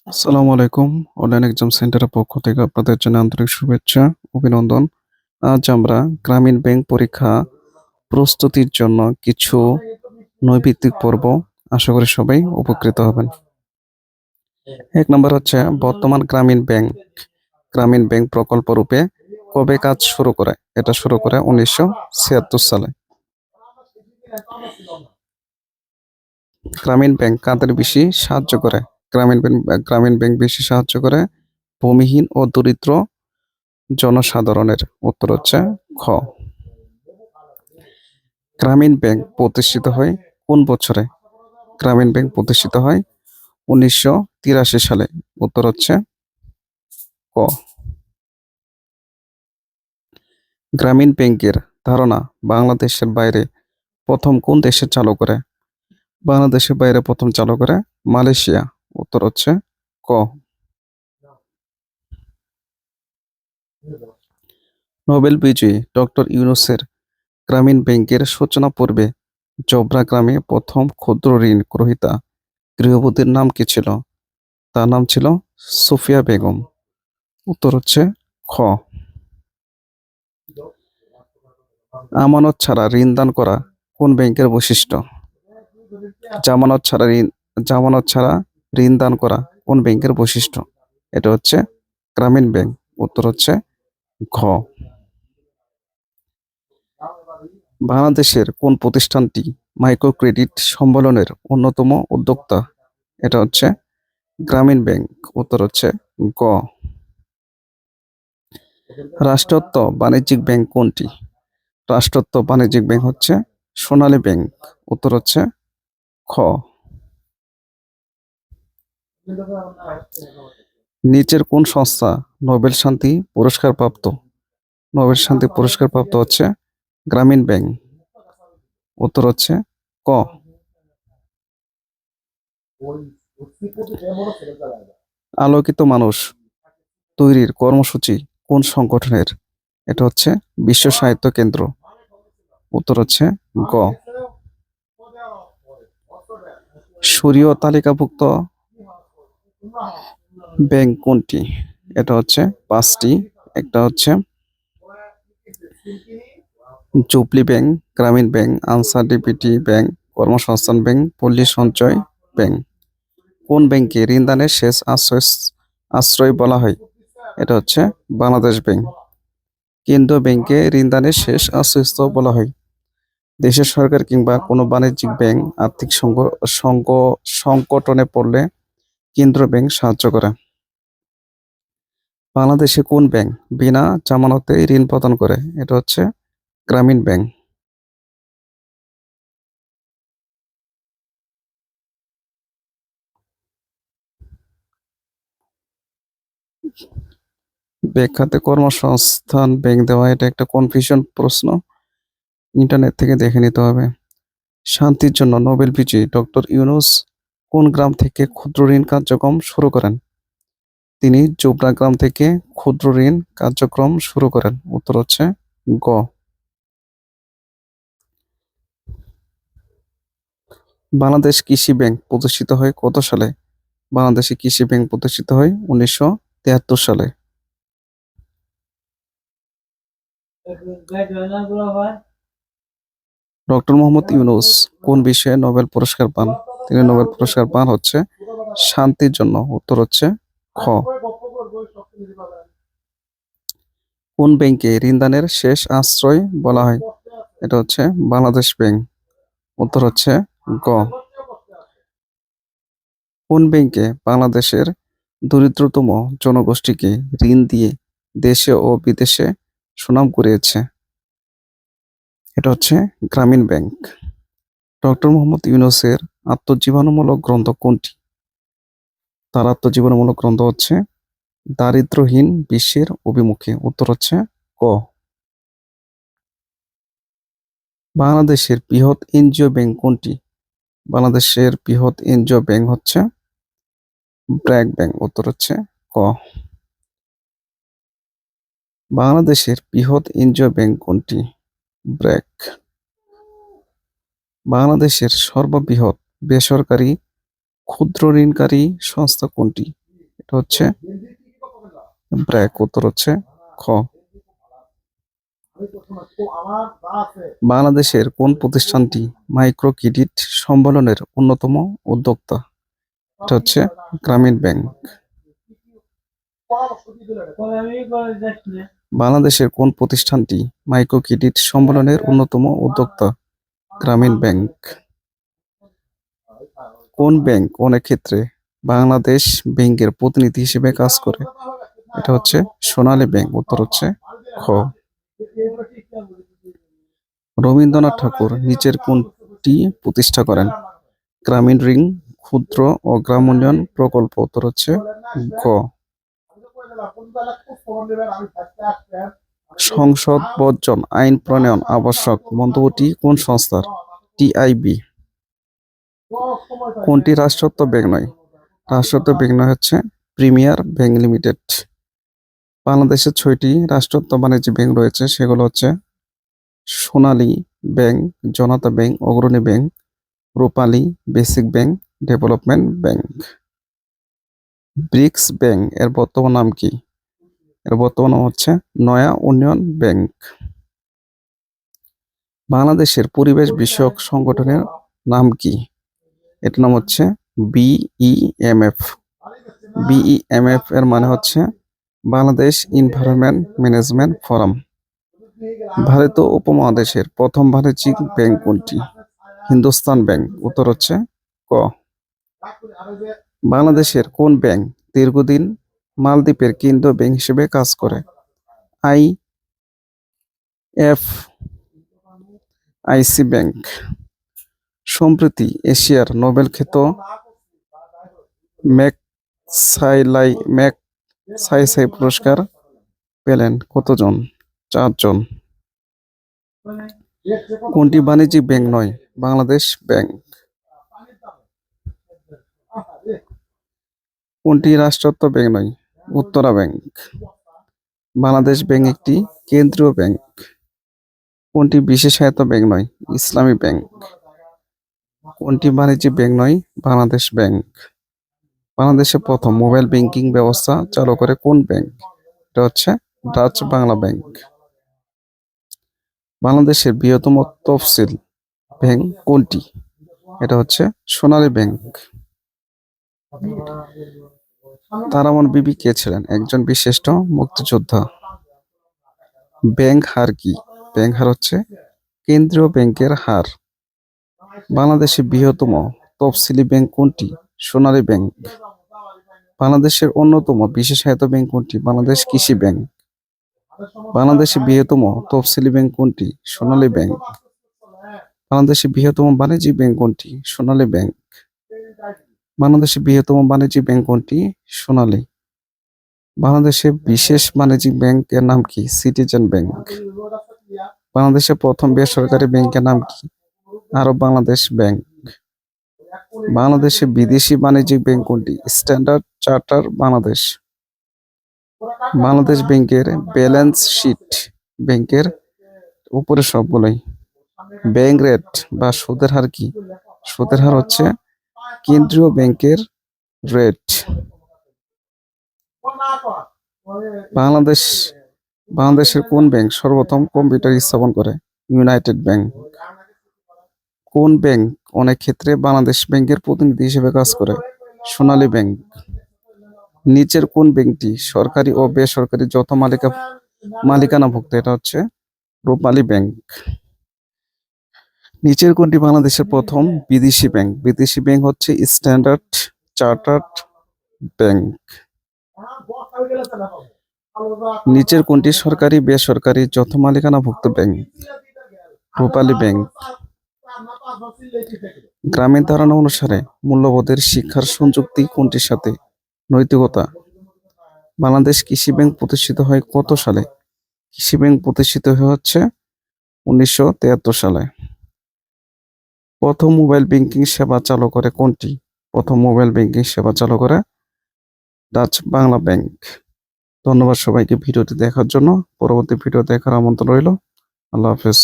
আসসালামু আলাইকুম। Online exam সেন্টারের পক্ষ থেকে আপনাদের জন্য আন্তরিক শুভেচ্ছা, অভিনন্দন। আজ আমরা গ্রামীণ ব্যাংক পরীক্ষা প্রস্তুতির জন্য কিছু নৈর্ব্যক্তিক পর্ব আশা করি সবাই উপকৃত হবেন। ১ নম্বর হচ্ছে বর্তমান গ্রামীণ ব্যাংক প্রকল্প রূপে কবে কাজ শুরু করে? এটা শুরু করে ১৯৭৬ সালে। গ্রামীণ ব্যাংক কাদের বেশি সাহায্য করে? গ্রামীণ ব্যাংক বেশি সাহায্য করে ভূমিহীন ও দরিদ্র জনসাধারণের। উত্তর হচ্ছে খ। গ্রামীণ ব্যাংক প্রতিষ্ঠিত হয় কোন বছরে? গ্রামীণ ব্যাংক প্রতিষ্ঠিত হয় ১৯৮৩ সালে। উত্তর হচ্ছে ক। গ্রামীণ ব্যাংকের ধারণা বাংলাদেশের বাইরে প্রথম কোন দেশে চালু করে? বাংলাদেশের বাইরে প্রথম চালু করে মালয়েশিয়া। উত্তর হচ্ছে ক। নোবেল বিজয়ী ডক্টর ইউনূসের গ্রামীণ ব্যাংকের সূচনা পূর্বে জোবরা গ্রামে প্রথম ক্ষুদ্র ঋণ গ্রহীতা গৃহবধূর নাম কি ছিল? তার নাম ছিল সুফিয়া বেগম। উত্তর হচ্ছে খ। আমানত ছাড়া ঋণ দান করা কোন ব্যাংকের বৈশিষ্ট্য? জামানত ছাড়া ঋণ জামানত ছাড়া ঋণ দান করা কোন ব্যাংকের বৈশিষ্ট্য? এটা হচ্ছে গ্রামীণ ব্যাংক। উত্তর হচ্ছে ঘ। বাংলাদেশের কোন প্রতিষ্ঠানটি মাইক্রো ক্রেডিট সম্মেলনের অন্যতম উদ্যোক্তা? এটা হচ্ছে গ্রামীণ ব্যাংক। উত্তর হচ্ছে গ। রাষ্ট্রায়ত্ত বাণিজ্যিক ব্যাংক কোনটি? রাষ্ট্রায়ত্ত বাণিজ্যিক ব্যাংক হচ্ছে সোনালী ব্যাংক। উত্তর হচ্ছে খ। নিচের কোন সংস্থা নোবেল শান্তি পুরস্কার প্রাপ্ত? নোবেল শান্তি পুরস্কার প্রাপ্ত হচ্ছে গ্রামীণ ব্যাংক। উত্তর হচ্ছে ক। আলোকিত মানুষ তৈরির কর্মসূচি কোন সংগঠনের? এটা হচ্ছে বিশ্ব সাহিত্য কেন্দ্র। উত্তর হচ্ছে গ। সূরীয় তালিকাভুক্ত ব্যাংক কোনটি? এটা হচ্ছে 5টি। একটা হচ্ছে জুবলি ব্যাংক, গ্রামীণ ব্যাংক, আনসার ডিবিটি ব্যাংক, কর্মসংস্থান ব্যাংক, পল্লী সঞ্চয় ব্যাংক। কোন ব্যাংকে ঋণ দানের শেষ আশ্রয় বলা হয়? এটা হচ্ছে বাংলাদেশ ব্যাংক। কেন্দ্রীয় ব্যাংকে ঋণ দানের শেষ আশ্রয়স্থল বলা হয়। দেশের সরকার কিংবা কোনো বাণিজ্যিক ব্যাংক আর্থিক সংকটনে পড়লে কেন্দ্রীয় ব্যাংক সাহায্য করে। বাংলাদেশে কোন ব্যাংক বিনা জামানতে ঋণ প্রদান করে? এটা হচ্ছে গ্রামীণ ব্যাংক। ব্যাখ্যাতে কর্মসংস্থান ব্যাংক দেওয়া এটা একটা কনফিউশন প্রশ্ন, ইন্টারনেট থেকে দেখে নিতে হবে। শান্তির জন্য নোবেল বিজয়ী ডক্টর ইউনূস কোন গ্রাম থেকে ক্ষুদ্র ঋণ কার্যক্রম শুরু করেন? তিনি জোবরা গ্রাম থেকে ক্ষুদ্র ঋণ কার্যক্রম শুরু করেন। উত্তর হচ্ছে গ। বাংলাদেশ কৃষি ব্যাংক প্রতিষ্ঠিত হয় কত সালে? বাংলাদেশে কৃষি ব্যাংক প্রতিষ্ঠিত হয় ১৯৭৩ সালে। ডক্টর মোহাম্মদ ইউনূস কোন বিষয়ে নোবেল পুরস্কার পান? তিনি নোবেল পুরস্কার পান হচ্ছে শান্তির জন্য। উত্তর হচ্ছে খ। কোন ব্যাংকে ঋণ দানের শেষ আশ্রয় বলা হয়? এটা হচ্ছে বাংলাদেশ ব্যাংক। উত্তর হচ্ছে গ। কোন ব্যাংকে বাংলাদেশের দরিদ্রতম জনগোষ্ঠীকে ঋণ দিয়ে দেশে ও বিদেশে সুনাম কুড়িয়েছে? এটা হচ্ছে গ্রামীণ ব্যাংক। ডক্টর মোহাম্মদ ইউনূসের আত্মজীবনীমূলক গ্রন্থ কোনটি? তার আত্মজীবনীমূলক গ্রন্থ হচ্ছে দারিদ্র্যহীন বিশ্বের অভিমুখে। উত্তর হচ্ছে ক। বাংলাদেশের বৃহৎ এনজিও ব্যাংক কোনটি? বাংলাদেশের বৃহৎ এনজিও ব্যাংক হচ্ছে ব্র্যাক ব্যাংক। উত্তর হচ্ছে ক। বাংলাদেশের বৃহৎ এনজিও ব্যাংক কোনটি? ব্র্যাক। বাংলাদেশের সর্ববৃহৎ বেসরকারি ক্ষুদ্র ঋণকারী সংস্থা কোনটি? এটা হচ্ছে ব্র্যাক। উত্তর হচ্ছে খ। বাংলাদেশের কোন প্রতিষ্ঠানটি মাইক্রো ক্রেডিট সম্মেলনের অন্যতম উদ্যোক্তা? এটা হচ্ছে গ্রামীণ ব্যাংক। বাংলাদেশের কোন প্রতিষ্ঠানটি মাইক্রো ক্রেডিট সম্মেলনের অন্যতম উদ্যোক্তা? গ্রামীণ ব্যাংক। কোন ব্যাংক অনেক ক্ষেত্রে বাংলাদেশ ব্যাংকের প্রতিনিধি হিসেবে কাজ করে? এটা হচ্ছে সোনালী ব্যাংক। উত্তর হচ্ছে খ। রবীন্দ্রনাথ ঠাকুর নিচের কোনটি প্রতিষ্ঠা করেন? গ্রামীণ ঋণ, ক্ষুদ্র ও গ্রাম উন্নয়ন প্রকল্প। উত্তর হচ্ছে গ। সংসদ বর্জন আইন প্রণয়ন আবশ্যক মন্তব্যটি কোন সংস্থার? টিআইবি। কোনটি রাষ্ট্রায়ত্ত ব্যাংক নয়? রাষ্ট্রায়ত্ত ব্যাংক নয় হচ্ছে প্রিমিয়ার ব্যাংক লিমিটেড। বাংলাদেশে 6টি রাষ্ট্রায়ত্ত বাণিজ্যিক ব্যাংক রয়েছে, সেগুলো হচ্ছে Sonali bank, Janata bank, Agrani bank, Rupali, basic bank, development bank. BRICS bank এর বর্তমান নাম কি? এর বর্তমান নাম হচ্ছে নয়া উন্নয়ন ব্যাংক। বাংলাদেশের পরিবেশ বিষয়ক সংগঠনের নাম কি? এটার নাম হচ্ছে বিইএমএফ। বিইএমএফ এর মানে হচ্ছে বাংলাদেশ এনভায়রনমেন্ট ম্যানেজমেন্ট ফোরাম। ভারতীয় উপমহাদেশের প্রথম বাণিজ্যিক ব্যাংক কোনটি? হিন্দুস্তান ব্যাংক। উত্তর হচ্ছে ক। বাংলাদেশের কোন ব্যাংক দীর্ঘদিন মালদ্বীপের কেন্দ্রীয় ব্যাংক হিসেবে কাজ করে? IFIC bank. সম্প্রতি এশিয়ার নোবেল খ্যাত ম্যাগসাইসাই পুরস্কার পেলেন কতজন? 4 জন। কোনটি বাণিজ্যিক ব্যাংক নয়? বাংলাদেশ ব্যাংক। কোনটি রাষ্ট্রায়ত্ত ব্যাংক নয়? উত্তরা ব্যাংক। বাংলাদেশ ব্যাংক একটি কেন্দ্রীয় ব্যাংক। কোনটি বিশেষায়িত ব্যাংক নয়? ইসলামী ব্যাংক। কোনটি বাণিজ্যিক ব্যাংক নয়? বাংলাদেশ ব্যাংক। বাংলাদেশে প্রথম মোবাইল ব্যাংকিং ব্যবস্থা চালু করে কোন ব্যাংক? এটা হচ্ছে ডাচ বাংলা ব্যাংক। বাংলাদেশের বৃহত্তম তফসিল ব্যাংক কোনটি? এটা হচ্ছে সোনালী ব্যাংক। তারামন বিবি কে ছিলেন? একজন বিশিষ্ট মুক্তিযোদ্ধা। ব্যাংক হার কি? ব্যাংক হার হচ্ছে কেন্দ্রীয় ব্যাংকের হার। বাংলাদেশের বৃহত্তম তফসিলি ব্যাংক কোনটি? সোনালী ব্যাংক। বাংলাদেশের অন্যতম বিশেষায়িত ব্যাংক কোনটি? বাংলাদেশ কৃষি ব্যাংক। বাংলাদেশের বৃহত্তম তফসিলি ব্যাংক কোনটি? সোনালী ব্যাংক। বাংলাদেশের বৃহত্তম বাণিজ্যিক ব্যাংক কোনটি? সোনালী ব্যাংক। বাংলাদেশের বৃহত্তম বাণিজ্যিক ব্যাংক কোনটি? সোনালী। বাংলাদেশের বিশেষ বাণিজ্যিক ব্যাংকের নাম কি? Citizen bank. বাংলাদেশের প্রথম বেসরকারি ব্যাংকের নাম কি? আরব বাংলাদেশ ব্যাংক। বাংলাদেশের বিদেশি বাণিজ্যিক ব্যাংক কোনটি? Standard charter Bangladesh. বাংলাদেশ ব্যাংকের ব্যালেন্স শিট ব্যাংকের উপরে সবগুলোই। ব্যাংক রেট বা সুদের হার কি? সুদের হার হচ্ছে কেন্দ্রীয় ব্যাংকের রেট। বাংলাদেশের কোন ব্যাংক সর্বপ্রথম কম্পিউটার স্থাপন করে? United bank. কোন ব্যাংক অনেক ক্ষেত্রে বাংলাদেশ ব্যাংকের প্রতিনিধি হিসেবে কাজ করে? সোনালী ব্যাংক। নিচের কোন ব্যাংকটি সরকারি ও বেসরকারি যৌথ মালিকানাভুক্ত? এটা হচ্ছে রূপালী ব্যাংক। নিচের কোনটি বাংলাদেশের প্রথম বিদেশি ব্যাংক? বিদেশি ব্যাংক হচ্ছে স্ট্যান্ডার্ড চার্টার্ড ব্যাংক। নিচের কোনটি সরকারি বেসরকারি যৌথ মালিকানাভুক্ত ব্যাংক? রূপালী ব্যাংক। গ্রামীণ ধারণা অনুসারে মূল্যবোধের শিক্ষার সংযুক্তি কোনটির সাথে? নৈতিকতা। বাংলাদেশ কৃষি ব্যাংক প্রতিষ্ঠিত হয় কত সালে? কৃষি ব্যাংক প্রতিষ্ঠিত হচ্ছে 1973 সালে। প্রথম মোবাইল ব্যাংকিং সেবা চালু করে কোনটি? প্রথম মোবাইল ব্যাংকিং সেবা চালু করে ডাচ বাংলা ব্যাংক। ধন্যবাদ সবাইকে ভিডিওটি দেখার জন্য। পরবর্তী ভিডিও দেখার আমন্ত্রণ রইল। আল্লাহ হাফেজ।